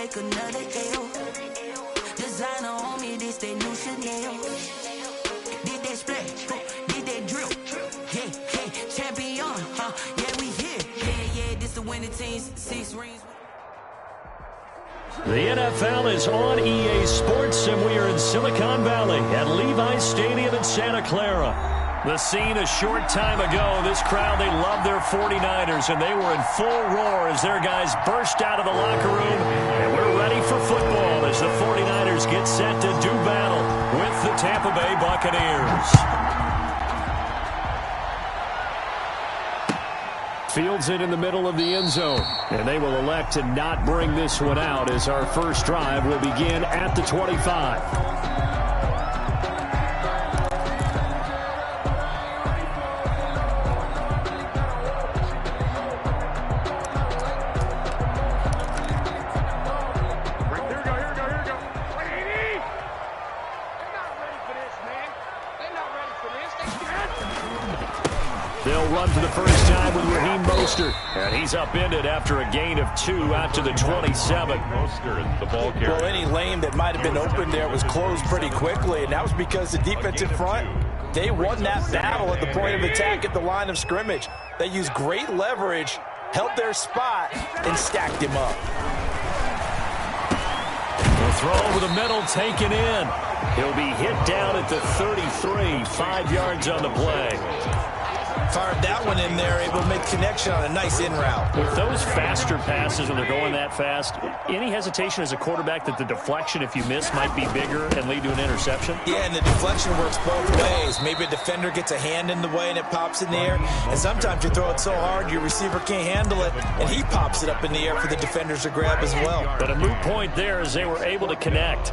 like another L. Designer on me, this they new Chanel. Did that splash, did that drill. Yeah, champion, yeah, we here. Yeah, this the winning teams, 6 rings. The NFL is on EA Sports, and we are in Silicon Valley at Levi's Stadium in Santa Clara. The scene a short time ago, this crowd, they love their 49ers, and they were in full roar as their guys burst out of the locker room. And we're ready for football as the 49ers get set to do battle with the Tampa Bay Buccaneers. Fields it in the middle of the end zone, and they will elect to not bring this one out as our first drive will begin at the 25. They'll run for the first time with Raheem Mostert. And he's upended after a gain of 2 out to the 27. Mostert, the ball carrier. Well, any lane that might have been open there was closed pretty quickly, and that was because the defensive front, they won that battle at the point of attack at the line of scrimmage. They used great leverage, held their spot, and stacked him up. The throw over the middle taken in. He'll be hit down at the 33, 5 yards on the play. Fired that one in there, able to make connection on a nice in route. With those faster passes when they're going that fast, any hesitation as a quarterback that the deflection, if you miss, might be bigger and lead to an interception? Yeah, and the deflection works both ways. Maybe a defender gets a hand in the way and it pops in the air. And sometimes you throw it so hard your receiver can't handle it, and he pops it up in the air for the defenders to grab as well. But a moot point there as they were able to connect.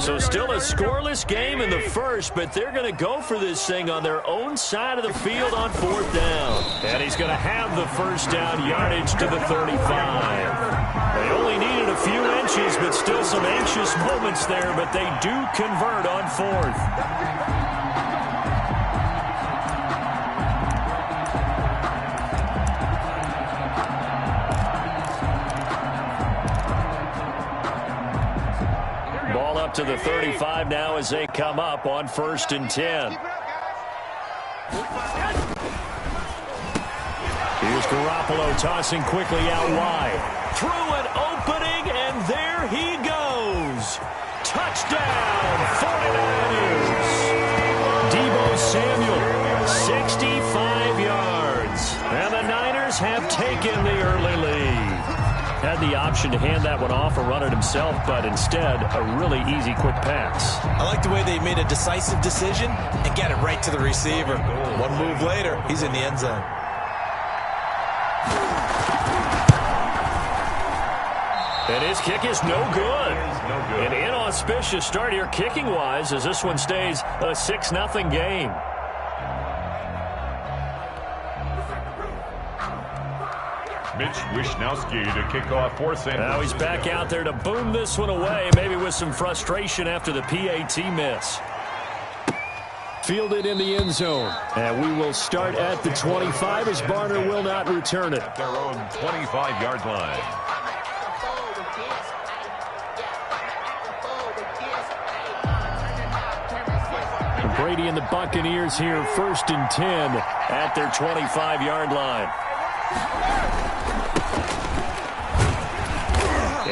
So still a scoreless game in the first, but they're going to go for this thing on their own side of the field on 4th down. And he's going to have the first down yardage to the 35. They only needed a few inches, but still some anxious moments there, but they do convert on 4th. To the 35 now as they come up on 1st and 10. Here's Garoppolo tossing quickly out wide. Through an opening, and there he goes. Touchdown, 49ers. Deebo Samuel, 65 yards. And the Niners have taken the early lead. Had the option to hand that one off or run it himself, but instead, a really easy, quick pass. I like the way they made a decisive decision and got it right to the receiver. One move later, he's in the end zone. And his kick is no good. An inauspicious start here kicking-wise as this one stays a 6-0 game. Mitch Wishnowsky to kick off for San Francisco. Now he's back out there to boom this one away, maybe with some frustration after the PAT miss. Fielded in the end zone. And we will start at the 25 as Barner will not return it. Their own 25-yard line. Brady and the Buccaneers here, 1st and 10 at their 25-yard line.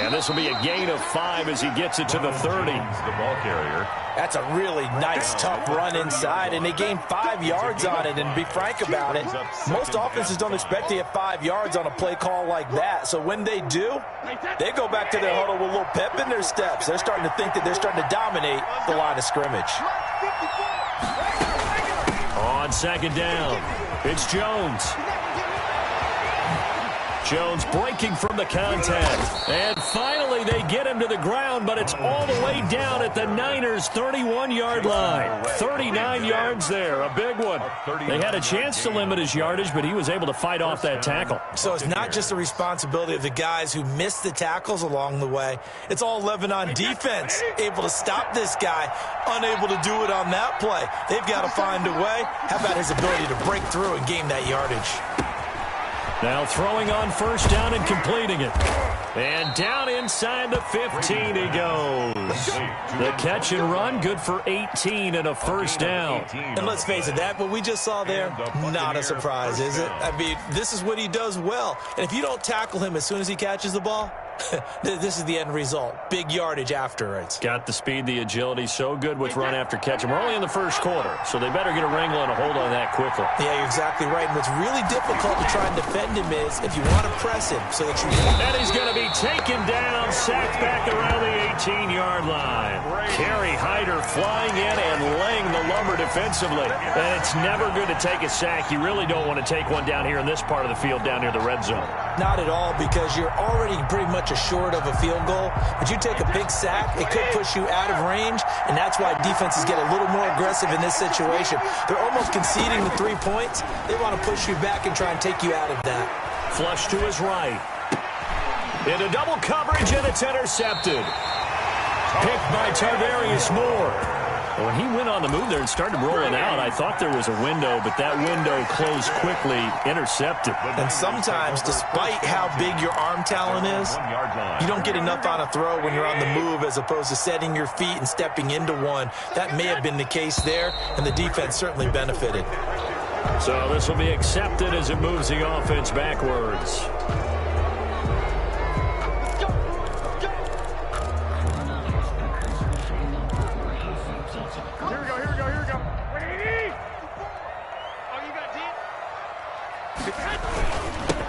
And this will be a gain of 5 as he gets it to the 30. The ball carrier. That's a really nice, tough run inside, and they gained 5 yards on it. And to be frank about it, most offenses don't expect to get 5 yards on a play call like that. So when they do, they go back to their huddle with a little pep in their steps. They're starting to think that they're starting to dominate the line of scrimmage. On 2nd down, it's Jones. Jones breaking from the contact. And finally they get him to the ground, but it's all the way down at the Niners' 31-yard line. 39 yards there, a big one. They had a chance to limit his yardage, but he was able to fight off that tackle. So it's not just the responsibility of the guys who missed the tackles along the way. It's all 11 on defense, able to stop this guy, unable to do it on that play. They've got to find a way. How about his ability to break through and gain that yardage? Now throwing on first down and completing it. And down inside the 15 he goes. The catch and run, good for 18 and a first down. And let's face it, what we just saw there, not a surprise, is it? I mean, this is what he does well. And if you don't tackle him as soon as he catches the ball, this is the end result. Big yardage afterwards. Got the speed, the agility, so good with run after catch. And we're only in the first quarter, so they better get a wrangle and a hold on that quickly. Yeah, you're exactly right. And what's really difficult to try and defend him is if you want to press him so that you can. And he's going to be taken down, sacked back around the 18-yard line. Kerry Hyder flying in and laying the lumber defensively. And it's never good to take a sack. You really don't want to take one down here in this part of the field down near the red zone. Not at all, because you're already pretty much assured of a field goal. But you take a big sack, it could push you out of range, and that's why defenses get a little more aggressive in this situation. They're almost conceding the 3 points. They want to push you back and try and take you out of that. Flush to his right. Into double coverage, and it's intercepted. Picked by Tarvarius Moore. When he went on the move there and started rolling out, I thought there was a window, but that window closed quickly, intercepted. And sometimes, despite how big your arm talent is, you don't get enough on a throw when you're on the move as opposed to setting your feet and stepping into one. That may have been the case there, and the defense certainly benefited. So this will be accepted as it moves the offense backwards.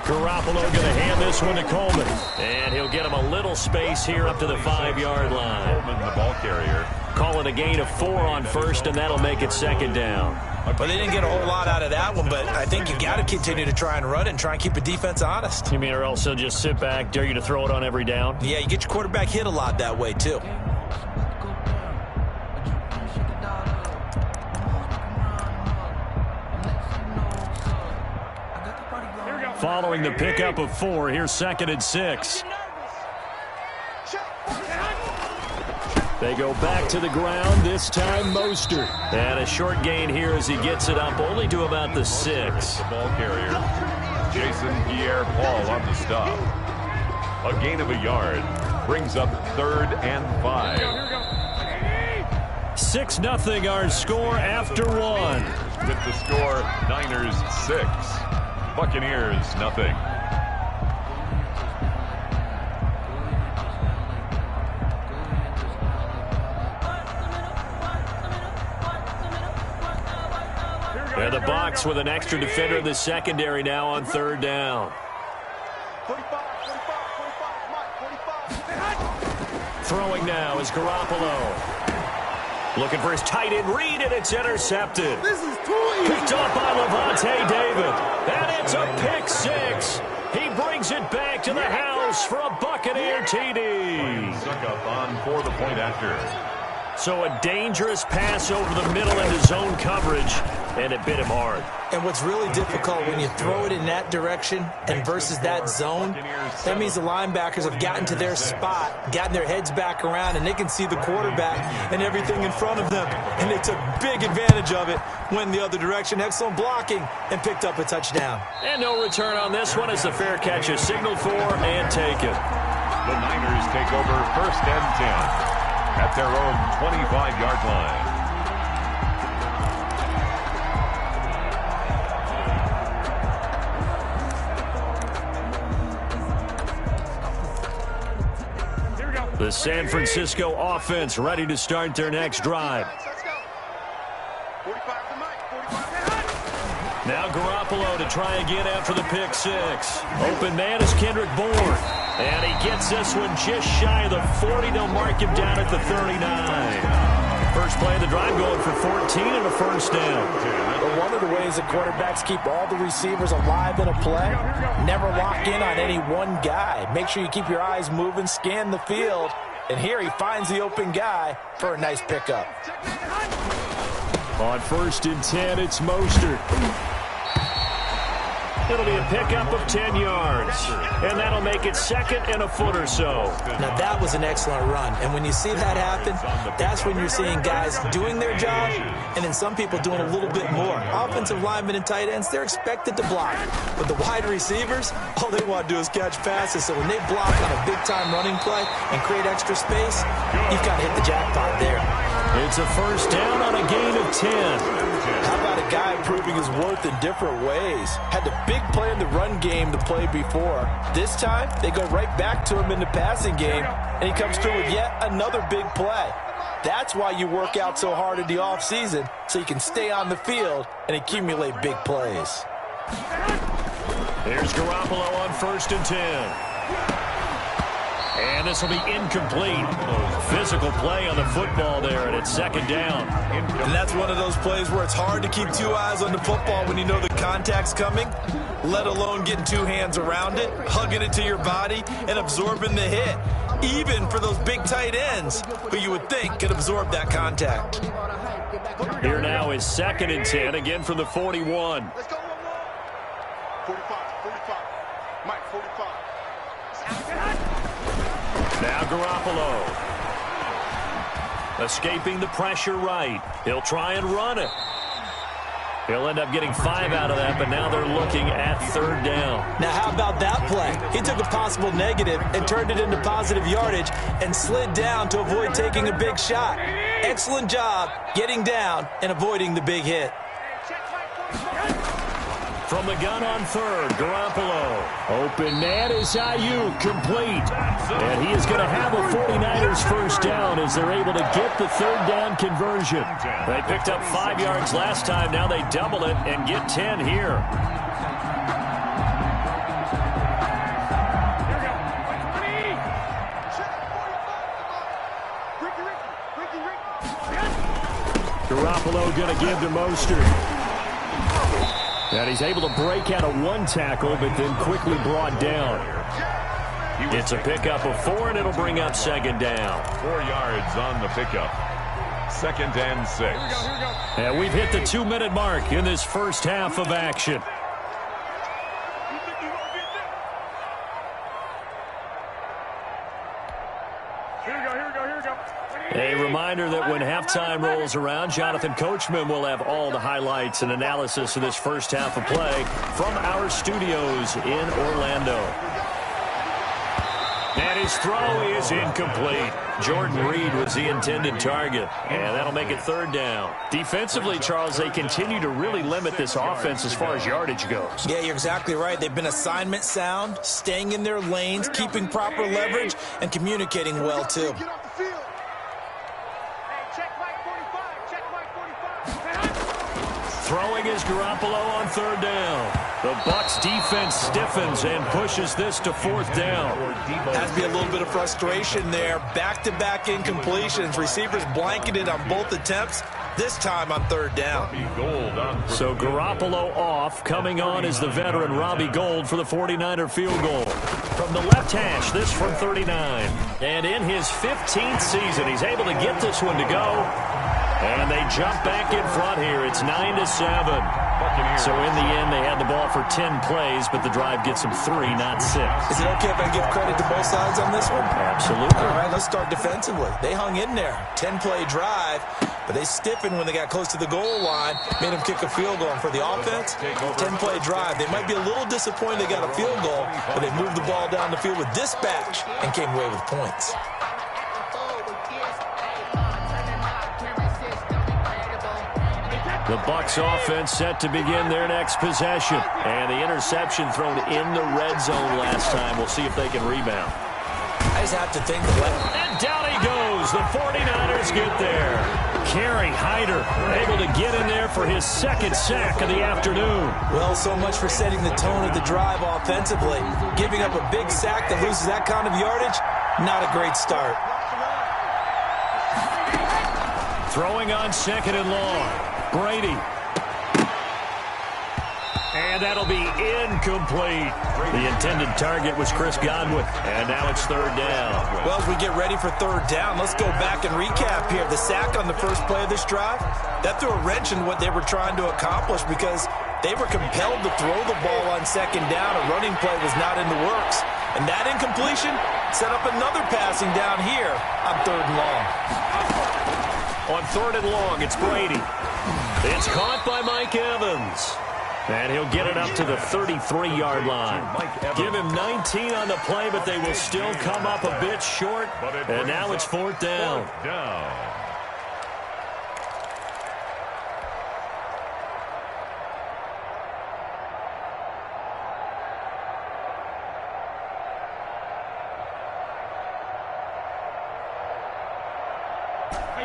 Garoppolo going to hand this one to Coleman. And he'll get him a little space here up to the 5-yard line. Coleman, the ball carrier. Call it a gain of 4 on first, and that'll make it second down. Well, they didn't get a whole lot out of that one, but I think you got to continue to try and run it and try and keep the defense honest. You mean, or else they'll just sit back, dare you to throw it on every down? Yeah, you get your quarterback hit a lot that way, too. Following the pickup of 4, here's 2nd and 6. They go back to the ground, this time Mostert. And a short gain here as he gets it up only to about the 6. The ball carrier, Jason Pierre-Paul on the stop. A gain of a yard brings up 3rd and 5. 6-0 our score after 1. With the score, Niners 6. Buccaneers, nothing. And the box with an extra defender in the secondary now on 3rd down. Throwing now is Garoppolo. Looking for his tight end read, and it's intercepted. This is too easy. Picked up by Levante David. And it's a pick 6. He brings it back to the house for a Buccaneer TD. Suckup on for the point after. So a dangerous pass over the middle into zone coverage, and it bit him hard. And what's really difficult when you throw it in that direction and versus that zone, that means the linebackers have gotten to their spot, gotten their heads back around, and they can see the quarterback and everything in front of them. And they took big advantage of it, went the other direction, excellent blocking, and picked up a touchdown. And no return on this one as the fair catch is signaled for and taken. The Niners take over 1st and 10. At their own 25-yard line. The San Francisco offense ready to start their next drive. Now Garoppolo to try again after the pick 6. Open man is Kendrick Bourne. And he gets this one just shy of the 40. They'll mark him down at the 39. First play of the drive going for 14 and a first down. Well, one of the ways that quarterbacks keep all the receivers alive in a play, never lock in on any one guy. Make sure you keep your eyes moving, scan the field, and here he finds the open guy for a nice pickup. On 1st and 10, it's Mostert. It'll be a pickup of 10 yards, and that'll make it 2nd and a foot or so. Now, that was an excellent run, and when you see that happen, that's when you're seeing guys doing their job, and then some people doing a little bit more. Offensive linemen and tight ends, they're expected to block. But the wide receivers, all they want to do is catch passes, so when they block on a big-time running play and create extra space, you've got to hit the jackpot there. It's a first down on a gain of 10. How about a guy proving his worth in different ways? Had the big play in the run game the play before. This time, they go right back to him in the passing game, and he comes through with yet another big play. That's why you work out so hard in the offseason, so you can stay on the field and accumulate big plays. Here's Garoppolo on 1st and 10. And this will be incomplete. Physical play on the football there, and it's 2nd down. And that's one of those plays where it's hard to keep 2 eyes on the football when you know the contact's coming, let alone getting 2 hands around it, hugging it to your body, and absorbing the hit. Even for those big tight ends who you would think could absorb that contact. Here now is 2nd and 10, again from the 41. Let's go 45, 45. Mike, 45. Now Garoppolo. Escaping the pressure right. He'll try and run it. He'll end up getting 5 out of that, but now they're looking at 3rd down. Now, how about that play? He took a possible negative and turned it into positive yardage and slid down to avoid taking a big shot. Excellent job getting down and avoiding the big hit. From the gun on 3rd, Garoppolo. Open man is Ayuk, complete. And he is going to have a 49ers first down as they're able to get the 3rd down conversion. They picked up 5 yards last time. Now they double it and get 10 here. Garoppolo going to give to Mostert. And he's able to break out of 1 tackle, but then quickly brought down. It's a pickup of 4, and it'll bring up 2nd down. 4 yards on the pickup. 2nd and 6. And we've hit the 2-minute mark in this first half of action. A reminder that when halftime rolls around, Jonathan Coachman will have all the highlights and analysis of this first half of play from our studios in Orlando. And his throw is incomplete. Jordan Reed was the intended target, and that'll make it 3rd down. Defensively, Charles, they continue to really limit this offense as far as yardage goes. Yeah, you're exactly right. They've been assignment sound, staying in their lanes, keeping proper leverage, and communicating well, too. Throwing is Garoppolo on 3rd down. The Bucs defense stiffens and pushes this to 4th down. Has to be a little bit of frustration there. Back-to-back incompletions. Receivers blanketed on both attempts, this time on 3rd down. So Garoppolo off. Coming on is the veteran Robbie Gould for the 49er field goal. From the left hash, this from 39. And in his 15th season, he's able to get this one to go. And they jump back in front here. It's 9-7. So in the end, they had the ball for 10 plays, but the drive gets them 3, not 6. Is it okay if I give credit to both sides on this one? Absolutely. All right, let's start defensively. They hung in there. 10-play drive, but they stiffened when they got close to the goal line, made them kick a field goal. And for the offense, 10-play drive. They might be a little disappointed they got a field goal, but they moved the ball down the field with dispatch and came away with points. The Bucs offense set to begin their next possession. And the interception thrown in the red zone last time. We'll see if they can rebound. I just have to think of what. And down he goes. The 49ers get there. Kerry Hyder able to get in there for his 2nd sack of the afternoon. Well, so much for setting the tone of the drive offensively. Giving up a big sack that loses that kind of yardage, not a great start. Throwing on 2nd and long. Brady. And that'll be incomplete. The intended target was Chris Godwin. And now it's 3rd down. Well, as we get ready for 3rd down, let's go back and recap here. The sack on the first play of this drive, that threw a wrench in what they were trying to accomplish because they were compelled to throw the ball on 2nd down. A running play was not in the works. And that incompletion set up another passing down here on 3rd and long. On 3rd and long, it's Brady. It's caught by Mike Evans. And he'll get it up to the 33-yard line. Give him 19 on the play, but they will still come up a bit short. And now it's 4th down.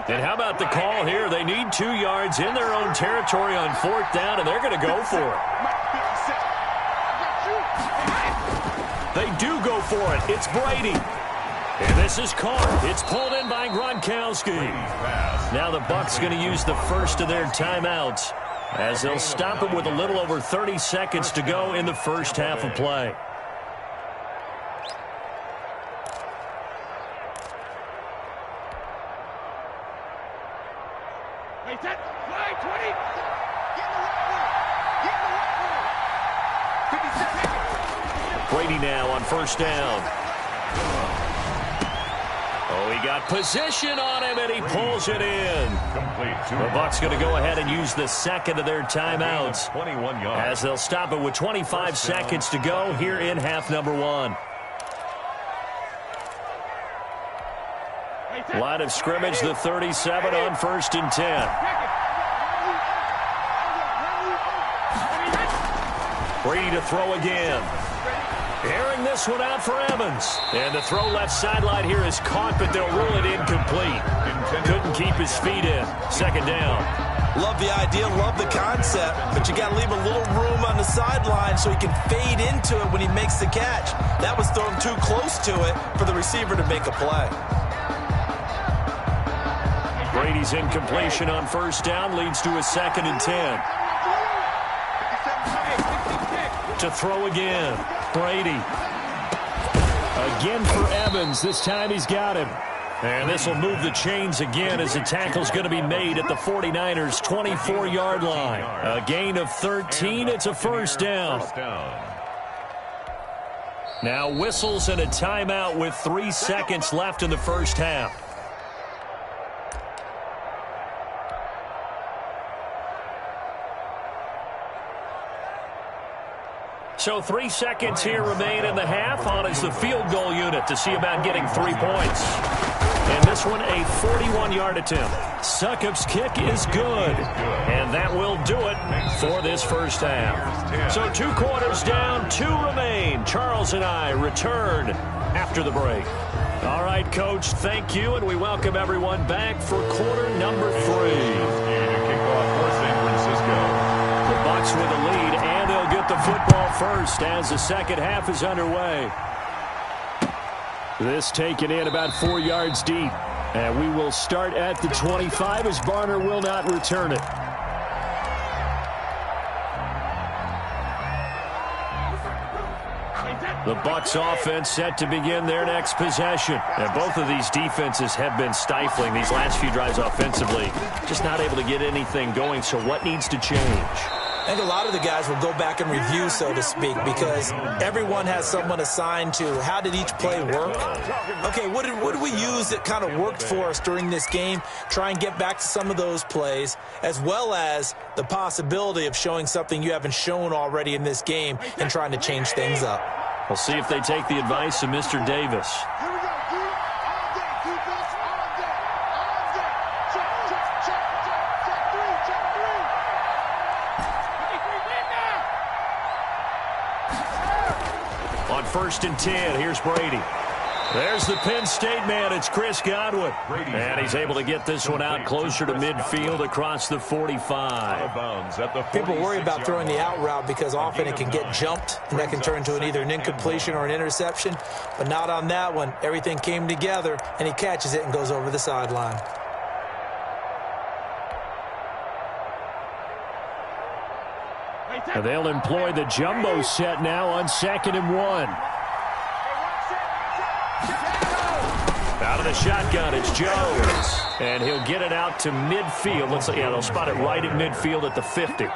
And how about the call here? They need 2 yards in their own territory on 4th down, and they're going to go for it. They do go for it. It's Brady. And this is caught. It's pulled in by Gronkowski. Now the Bucs going to use the first of their timeouts as they'll stop it with a little over 30 seconds to go in the first half of play. Brady now on 1st down. Oh, he got position on him, and he pulls it in. The Bucs going to go ahead and use the 2nd of their timeouts as they'll stop it with 25 seconds to go here in half number 1. Line of scrimmage, the 37 on 1st and 10. Brady to throw again. Airing this one out for Evans. And the throw left sideline here is caught, but they'll rule it incomplete. Couldn't keep his feet in. 2nd down. Love the idea, love the concept, but you got to leave a little room on the sideline so he can fade into it when he makes the catch. That was thrown too close to it for the receiver to make a play. Brady's incompletion on 1st down leads to a 2nd and 10. To throw again. Brady. Again for Evans. This time he's got him. And this will move the chains again as the tackle's going to be made at the 49ers' 24-yard line. A gain of 13. It's a 1st down. Now whistles and a timeout with 3 seconds left in the first half. So 3 seconds here remain in the half. On is the field goal unit to see about getting 3 points. And this one a 41-yard attempt. Succop's kick is good. And that will do it for this first half. So 2 quarters down, 2 remain. Charles and I return after the break. All right, Coach, thank you. And we welcome everyone back for quarter number 3. Kickoff for San Francisco. The Bucs with a lead, and they'll get the football first as the second half is underway. This taken in about 4 yards deep. And we will start at the 25 as Barner will not return it. The Bucs offense set to begin their next possession. And both of these defenses have been stifling these last few drives offensively. Just not able to get anything going, so what needs to change? I think a lot of the guys will go back and review, so to speak, because everyone has someone assigned to how did each play work. Okay, what did we use that kind of worked for us during this game? Try and get back to some of those plays, as well as the possibility of showing something you haven't shown already in this game and trying to change things up. We'll see if they take the advice of Mr. Davis. On 1st and 10, here's Brady. There's the Penn State man. It's Chris Godwin. And he's able to get this one out closer to midfield across the 45. People worry about throwing the out route because often it can get jumped, and that can turn into either an incompletion or an interception. But not on that one. Everything came together, and he catches it and goes over the sideline. And they'll employ the jumbo set now on 2nd and 1. Out of the shotgun, it's Jones. And he'll get it out to midfield. Looks like, yeah, they'll spot it right at midfield at the 50.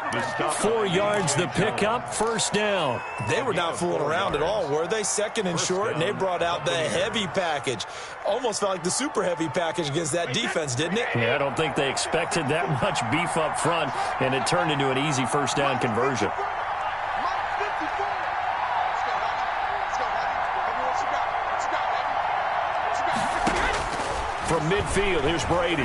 4 yards the pickup, first down. They were not fooling around at all, were they? 2nd and short, and they brought out the heavy package. Almost felt like the super heavy package against that defense, didn't it? Yeah, I don't think they expected that much beef up front, and it turned into an easy first down conversion. From midfield, here's Brady.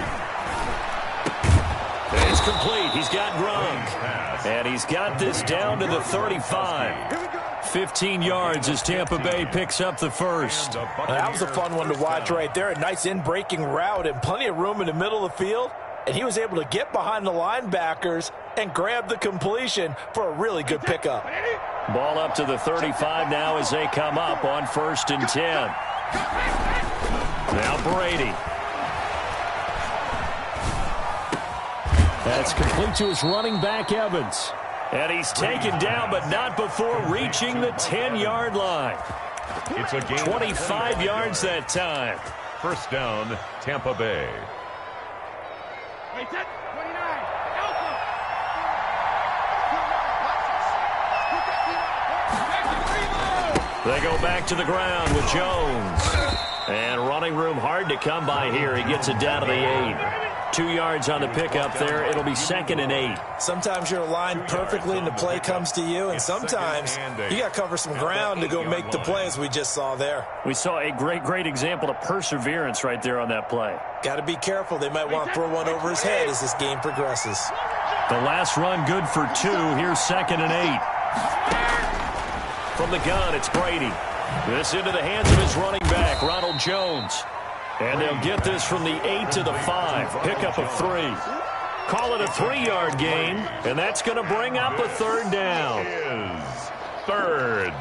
And it's complete. He's got Gronk. And he's got this down to the 35. 15 yards as Tampa Bay picks up the first. That was a fun one to watch right there. A nice in-breaking route and plenty of room in the middle of the field. And he was able to get behind the linebackers and grab the completion for a really good pickup. Ball up to the 35 now as they come up on 1st and 10. Now Brady. That's complete to his running back, Evans. And he's taken down, but not before reaching the 10-yard line. It's a gain 25 yards that time. First down, Tampa Bay. They go back to the ground with Jones. And running room hard to come by here. He gets it down to the 8. 2 yards on the pickup there. It'll be 2nd and 8. Sometimes you're aligned perfectly and the play comes to you, and sometimes you got to cover some ground to go make the play, as we just saw there. We saw a great example of perseverance right there on that play. Got to be careful. They might want to throw one over his head as this game progresses. The last run good for 2. Here's 2nd and 8. From the gun, it's Brady. This into the hands of his running back, Ronald Jones. And they'll get this from the 8 to the 5. Pickup of 3. Call it a 3-yard gain, and that's going to bring up a 3rd down. Is 3rd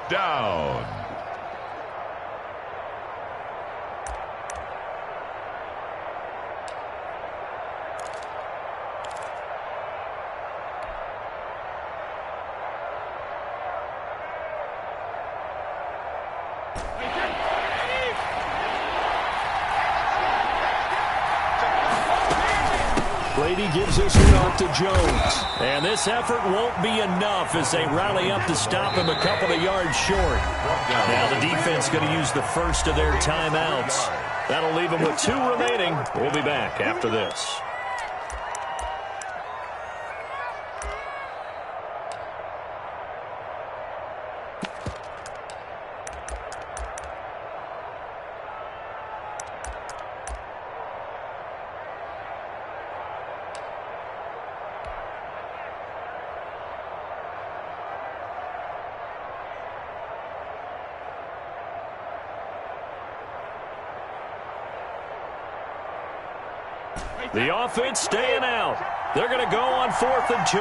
down. Brady gives this one off to Jones. And this effort won't be enough as they rally up to stop him a couple of yards short. Now the defense going to use the first of their timeouts. That'll leave them with 2 remaining. We'll be back after this. The offense staying out. They're going to go on 4th and 2.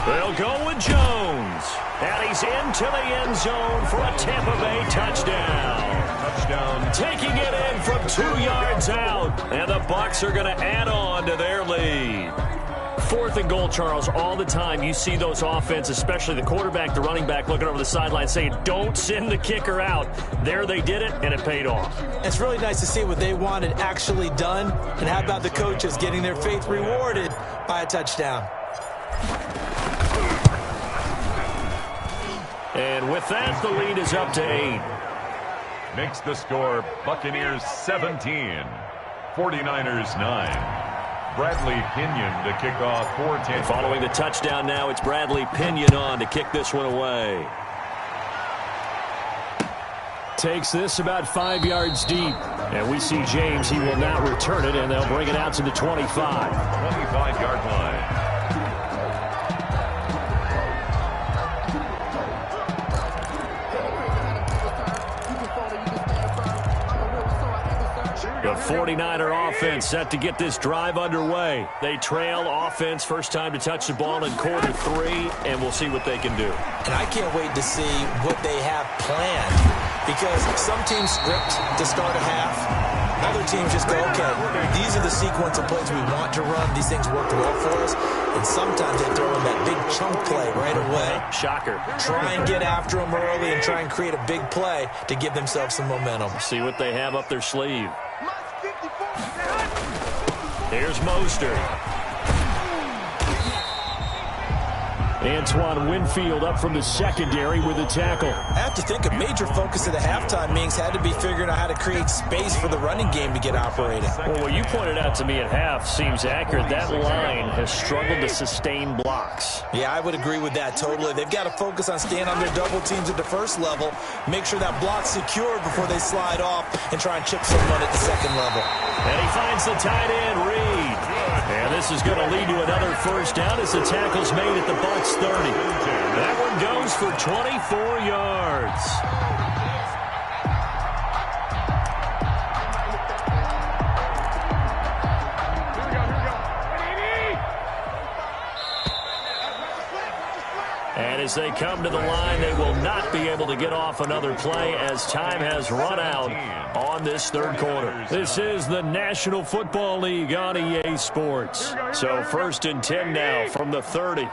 They'll go with Jones. And he's into the end zone for a Tampa Bay touchdown. Taking it in from 2 yards out. And the Bucs are going to add on to their lead. 4th and goal, Charles. All the time you see those offenses, especially the quarterback, the running back, looking over the sideline saying, don't send the kicker out. There they did it, and it paid off. It's really nice to see what they wanted actually done. And how about the coaches getting their faith rewarded by a touchdown? And with that, the lead is up to 8. Makes the score Buccaneers 17, 49ers 9. Bradley Pinion to kick off for Tampa. Following the touchdown now, it's Bradley Pinion on to kick this one away. Takes this about 5 yards deep. And we see James, he will not return it, and they'll bring it out to the 25. 25-yard line. The 49er offense set to get this drive underway. They trail offense, first time to touch the ball in quarter 3, and we'll see what they can do. And I can't wait to see what they have planned, because some teams script to start a half. Other teams just go, okay, these are the sequence of plays we want to run. These things worked well for us. And sometimes they throw in that big chunk play right away. Shocker. Try and get after them early and try and create a big play to give themselves some momentum. See what they have up their sleeve. Here's Mostert. Antoine Winfield up from the secondary with a tackle. I have to think a major focus of the halftime meetings had to be figuring out how to create space for the running game to get operating. Well, what you pointed out to me at half seems accurate. That line has struggled to sustain blocks. Yeah, I would agree with that totally. They've got to focus on staying on their double teams at the first level, make sure that block's secure before they slide off and try and chip someone at the second level. And he finds the tight end, Reed. And this is going to lead to another first down as the tackle's made at the Bucs 30. That one goes for 24 yards. And as they come to the line, they will not be able to get off another play as time has run out on this third quarter. This is the National Football League on EA Sports. So 1st and 10 now from the 30.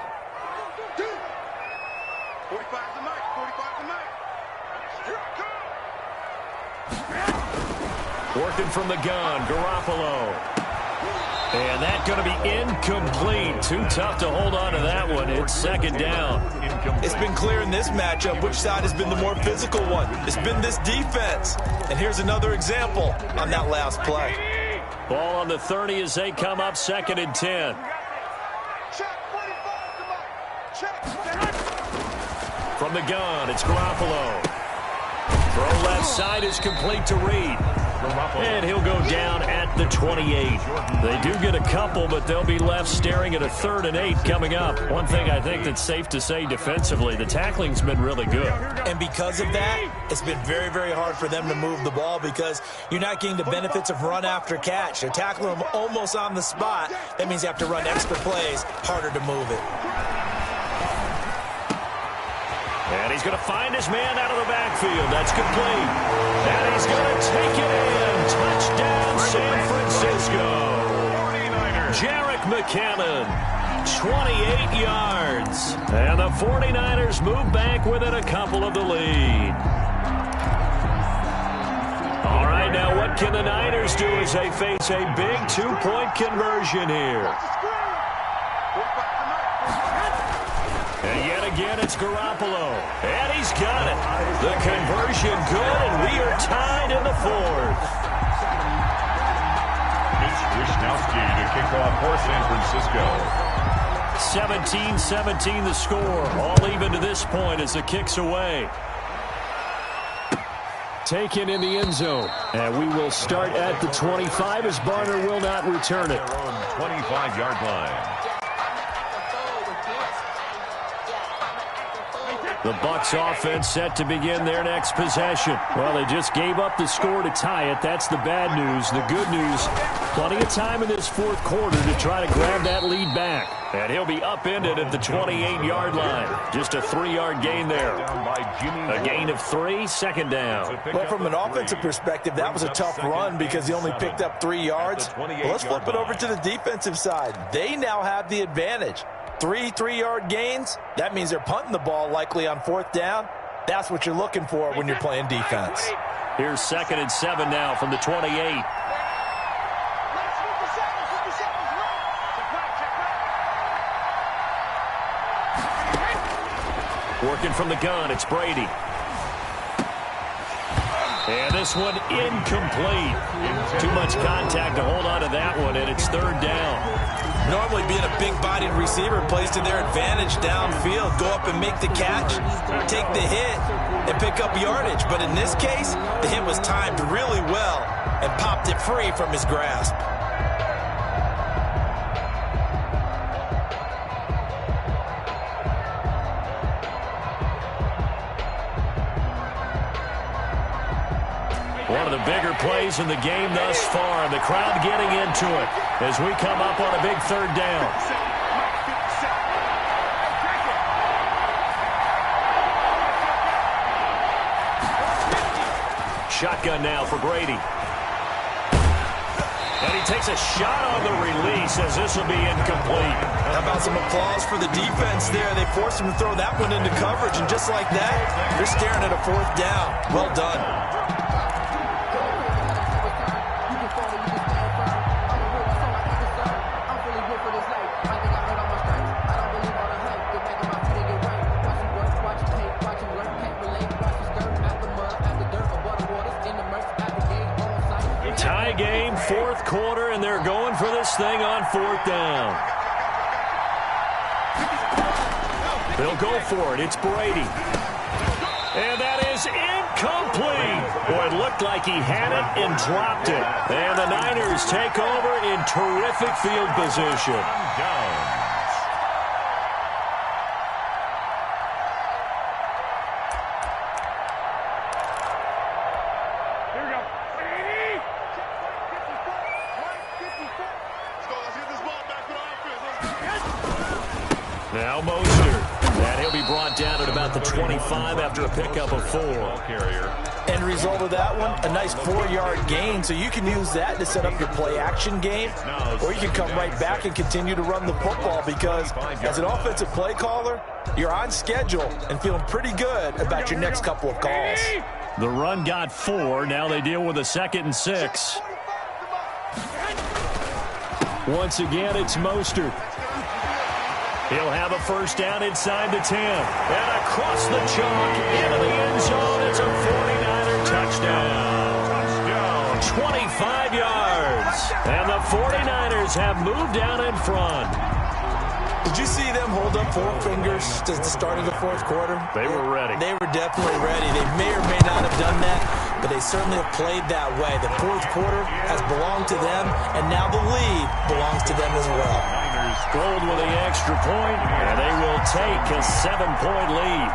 Working from the gun, Garoppolo. And that's going to be incomplete. Too tough to hold on to that one. It's second down. It's been clear in this matchup which side has been the more physical one. It's been this defense. And here's another example on that last play. Ball on the 30 as they come up 2nd and 10. From the gun, it's Garoppolo. Throw left side is complete to Reed. And he'll go down at the 28. They do get a couple, but they'll be left staring at a 3rd and 8 coming up. One thing I think that's safe to say defensively, the tackling's been really good. And because of that, it's been very, very hard for them to move the ball because you're not getting the benefits of run after catch. They're tackling them almost on the spot. That means you have to run extra plays, harder to move it. And he's going to find his man out of the backfield. That's complete. And he's going to take it in. Touchdown, San Francisco. Jerick McKinnon, 28 yards. And the 49ers move back within a couple of the lead. All right, now what can the Niners do as they face a big 2-point conversion here? And yet again, it's Garoppolo. And he's got it. The conversion good, and we are tied in the 4th. It's Wisnowski to kick off for San Francisco. 17-17 the score. All even to this point as the kick's away. Taken in the end zone. And we will start at the 25 as Barner will not return it. Their own 25-yard line. The Bucs offense set to begin their next possession. Well, they just gave up the score to tie it. That's the bad news. The good news, plenty of time in this 4th quarter to try to grab that lead back. And he'll be upended at the 28-yard line. Just a 3-yard gain there. A gain of 3, 2nd down. Well, from an offensive perspective, that was a tough run because he only picked up 3 yards. Well, let's flip it over to the defensive side. They now have the advantage. 3 3-yard gains, that means they're punting the ball likely on 4th down. That's what you're looking for when you're playing defense. Here's 2nd and 7 now from the 28. Working from the gun, it's Brady. And this one incomplete. Too much contact to hold on to that one, and it's 3rd down. Normally being a big-bodied receiver plays to their advantage downfield. Go up and make the catch, take the hit, and pick up yardage. But in this case, the hit was timed really well and popped it free from his grasp. One of the bigger plays in the game thus far. The crowd getting into it as we come up on a big 3rd down. Shotgun now for Brady. And he takes a shot on the release as this will be incomplete. How about some applause for the defense there? They forced him to throw that one into coverage, and just like that, you're staring at a 4th down. Well done. Tie game, 4th quarter, and they're going for this thing on 4th down. They'll go for it. It's Brady. And that is incomplete. Boy, it looked like he had it and dropped it. And the Niners take over in terrific field position. Now Mostert. And he'll be brought down at about the 25 after a pickup of 4. End result of that one, a nice 4-yard gain. So you can use that to set up your play-action game, or you can come right back and continue to run the football because as an offensive play caller, you're on schedule and feeling pretty good about your next couple of calls. The run got 4. Now they deal with a 2nd and 6. Once again, it's Mostert. He'll have a 1st down inside the 10. And across the chalk into the end zone. It's a 49er touchdown. 25 yards. And the 49ers have moved down in front. Did you see them hold up 4 fingers at the start of the 4th quarter? They were ready. They were definitely ready. They may or may not have done that, but they certainly have played that way. The 4th quarter has belonged to them, and now the lead belongs to them as well. Gold with the extra point, and they will take a 7-point lead.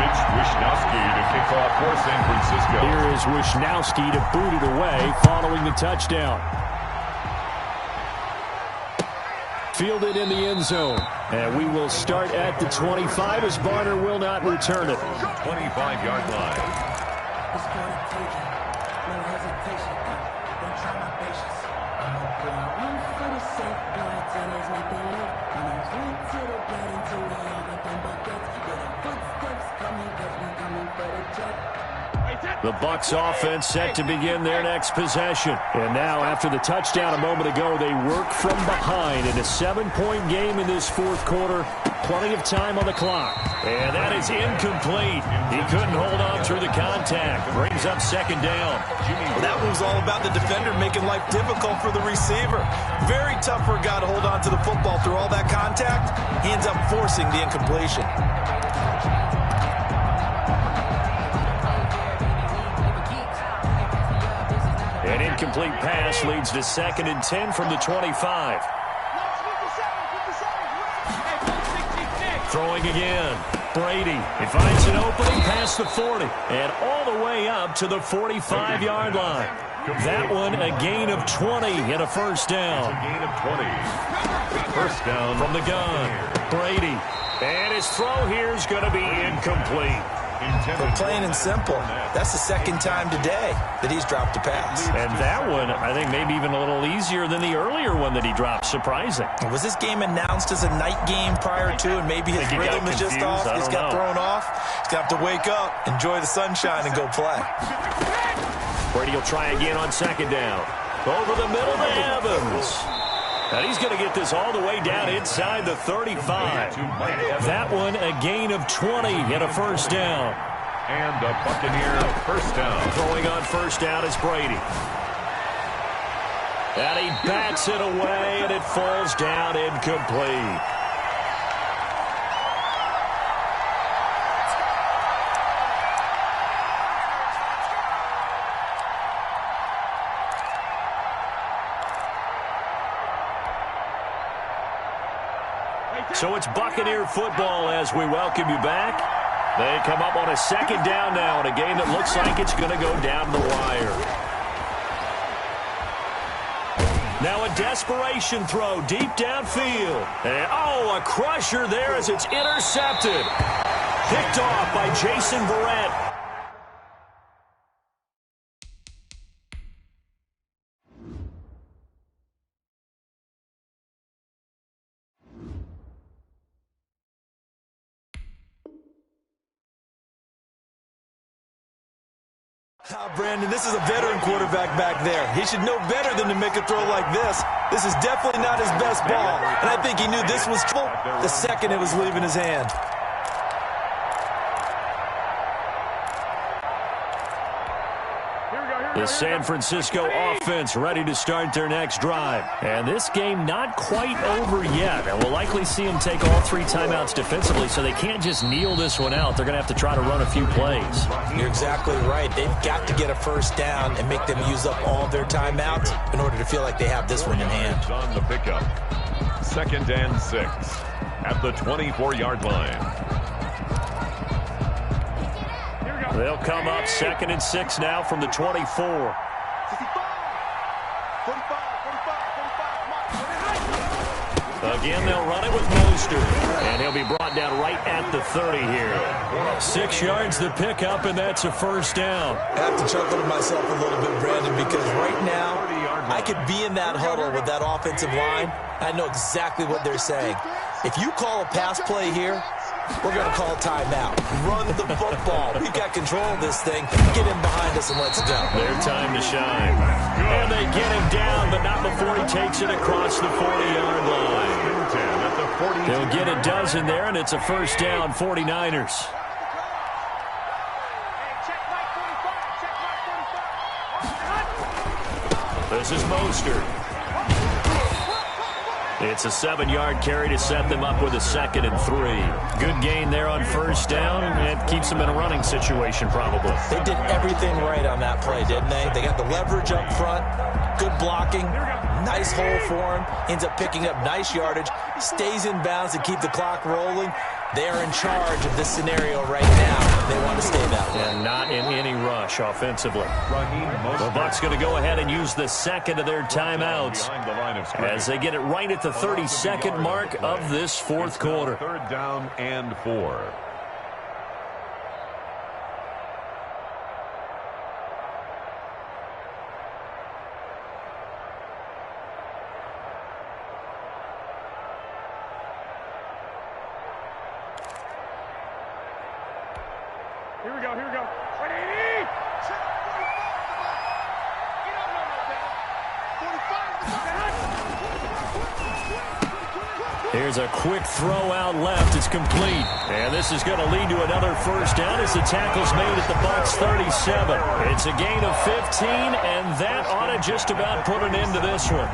Mitch Wishnowsky to kick off for San Francisco. Here is Wishnowsky to boot it away following the touchdown. Fielded in the end zone. And we will start at the 25 as Barner will not return it. 25-yard line. The Bucs offense set to begin their next possession. And now, after the touchdown a moment ago, they work from behind in a 7-point game in this 4th quarter. Plenty of time on the clock. And that is incomplete. He couldn't hold on through the contact. Brings up 2nd down. Well, that was all about the defender making life difficult for the receiver. Very tough for a guy to hold on to the football through all that contact. He ends up forcing the incompletion. An incomplete pass leads to 2nd and 10 from the 25. Throwing again. Brady. He finds an opening past the 40 and all the way up to the 45-yard line. That one a gain of 20 and a 1st down. A gain of 20. 1st down from the gun. Brady. And his throw here is going to be incomplete. But plain and simple, that's the 2nd time today that he's dropped a pass. And that one, I think, maybe even a little easier than the earlier one that he dropped. Surprising. Was this game announced as a night game prior to, and maybe his rhythm is just off? He's got thrown off. He's got to wake up, enjoy the sunshine, and go play. Brady will try again on 2nd down. Over the middle to Evans. And he's going to get this all the way down inside the 35. That one a gain of 20 and a 1st down. And a Buccaneer 1st down. Throwing on 1st down is Brady. And he bats it away, and it falls down incomplete. So it's Buccaneer football as we welcome you back. They come up on a 2nd down now in a game that looks like it's going to go down the wire. Now a desperation throw deep downfield. And, a crusher there as it's intercepted. Picked off by Jason Verrett. Brandon, this is a veteran quarterback back there. He should know better than to make a throw like this. This is definitely not his best ball, and I think he knew this was full the second it was leaving his hand. The San Francisco offense ready to start their next drive. And this game not quite over yet. And we'll likely see them take all 3 timeouts defensively, so they can't just kneel this one out. They're going to have to try to run a few plays. You're exactly right. They've got to get a first down and make them use up all their timeouts in order to feel like they have this one in hand. On the pickup. 2nd and 6 at the 24-yard line. They'll come up 2nd and 6 now from the 24. 45, 45, 45. Again, they'll run it with Mostert. And he'll be brought down right at the 30 here. 6 yards the pickup, and that's a first down. I have to chuckle to myself a little bit, Brandon, because right now I could be in that huddle with that offensive line. I know exactly what they're saying. If you call a pass play here, we're going to call timeout. Run the football. We've got control of this thing. Get him behind us and let's go. Their time to shine. And they get him down, but not before he takes it across the 40-yard line. They'll get a dozen there, and it's a first down, 49ers. This is Mostert. It's a 7-yard carry to set them up with a 2nd and 3. Good gain there on first down. It keeps them in a running situation, probably. They did everything right on that play, didn't they? They got the leverage up front, good blocking, nice hole for him, ends up picking up nice yardage, stays in bounds to keep the clock rolling. They are in charge of this scenario right now. They want to stay that way. And not in any rush offensively. The Bucs going to go ahead and use the 2nd of their timeouts as they get it right at the 32nd mark of this 4th quarter. 3rd down and 4. Here we go, here we go. 180! Here's a quick throw out left. It's complete. And this is going to lead to another first down as the tackle's made at the Bucs 37. It's a gain of 15, and that ought to just about put an end to this one.